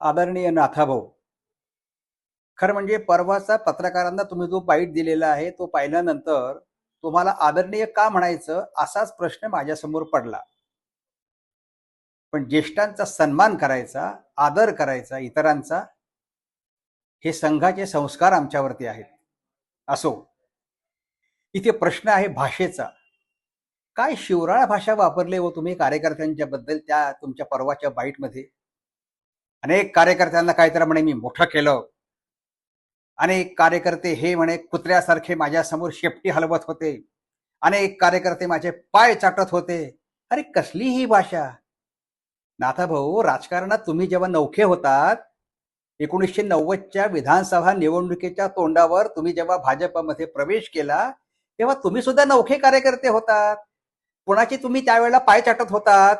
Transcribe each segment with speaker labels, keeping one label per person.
Speaker 1: आदरणीय नाथाभाऊ, खरं म्हणजे परवाचा पत्रकारांना तुम्ही जो बाईट दिलेला आहे तो पाहिल्यानंतर तुम्हाला आदरणीय का म्हणायचं असाच प्रश्न माझ्यासमोर पडला. पण ज्येष्ठांचा सन्मान करायचा, आदर करायचा इतरांचा, हे संघाचे संस्कार आमच्यावरती आहेत. असो, इथे प्रश्न आहे भाषेचा. काय शिवराळ भाषा वापरली हो तुम्ही कार्यकर्त्यांच्या बद्दल त्या तुमच्या परवाच्या बाईटमध्ये? अनेक कार्यकर्त्यांना काहीतरी म्हणे मी मोठं केलं, अनेक कार्यकर्ते हे म्हणे कुत्र्यासारखे माझ्यासमोर शेपटी हलवत होते, अनेक कार्यकर्ते माझे पाय चाटत होते. अरे कसली ही भाषा? नाथाभाऊ, राजकारणात तुम्ही जेव्हा नौखे होतात, 1990च्या विधानसभा निवडणुकीच्या तोंडावर तुम्ही जेव्हा भाजपमध्ये प्रवेश केला तेव्हा तुम्ही सुद्धा नौखे कार्यकर्ते होतात. कोणाची तुम्ही त्यावेळेला पाय चाटत होतात,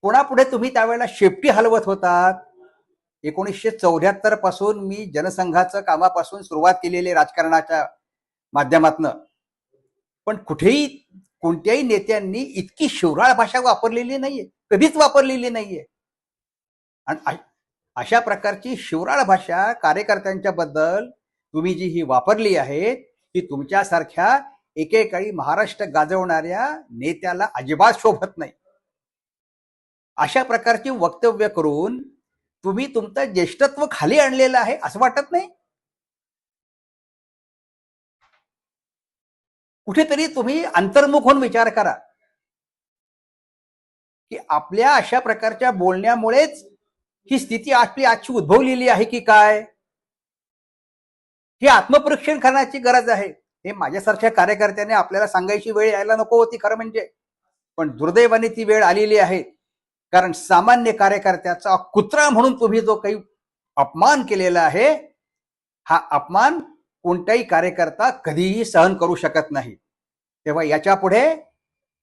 Speaker 1: कोणापुढे तुम्ही त्यावेळेला शेपटी हलवत होतात. 1974 पासून मी जनसंघाचं कामापासून सुरुवात केलेली राजकारणाच्या माध्यमातनं, पण कुठेही कोणत्याही नेत्यांनी इतकी शिवराळ भाषा वापरलेली नाहीये, कधीच वापरलेली नाहीये. आणि अशा प्रकारची शिवराळ भाषा कार्यकर्त्यांच्या बद्दल तुम्ही जी ही वापरली आहे ती तुमच्यासारख्या एकेकाळी महाराष्ट्र गाजवणाऱ्या नेत्याला अजिबात शोभत नाही. अशा प्रकारची वक्तव्य करून तुम्ही तुमचं ज्येष्ठत्व खाली आणलेलं आहे असं वाटत नाही? कुठेतरी तुम्ही अंतर्मुख होऊन विचार करा की आपल्या अशा प्रकारच्या बोलण्यामुळेच ही स्थिती आपली आजची उद्भवलेली आहे की काय? हे आत्मपरीक्षण करण्याची गरज आहे. हे माझ्यासारख्या कार्यकर्त्याने आपल्याला सांगायची वेळ यायला नको होती खरं म्हणजे, पण दुर्दैवाने ती वेळ आलेली आहे. कारण सामान्य कार्यकर्त्याचा कुत्रा म्हणून तुम्ही जो काही अपमान केलेला आहे, हा अपमान कोणताही कार्यकर्ता कधीही सहन करू शकत नाही. तेव्हा याच्या पुढे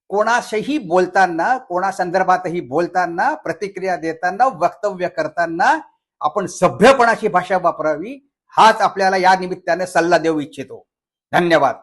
Speaker 1: कोणाशीही बोलताना, कोणासंदर्भातही बोलताना, प्रतिक्रिया देताना, वक्तव्य करताना आपण सभ्यपणाची भाषा वापरावी, हाच आपल्याला या निमित्ताने सल्ला देऊ इच्छितो. धन्यवाद.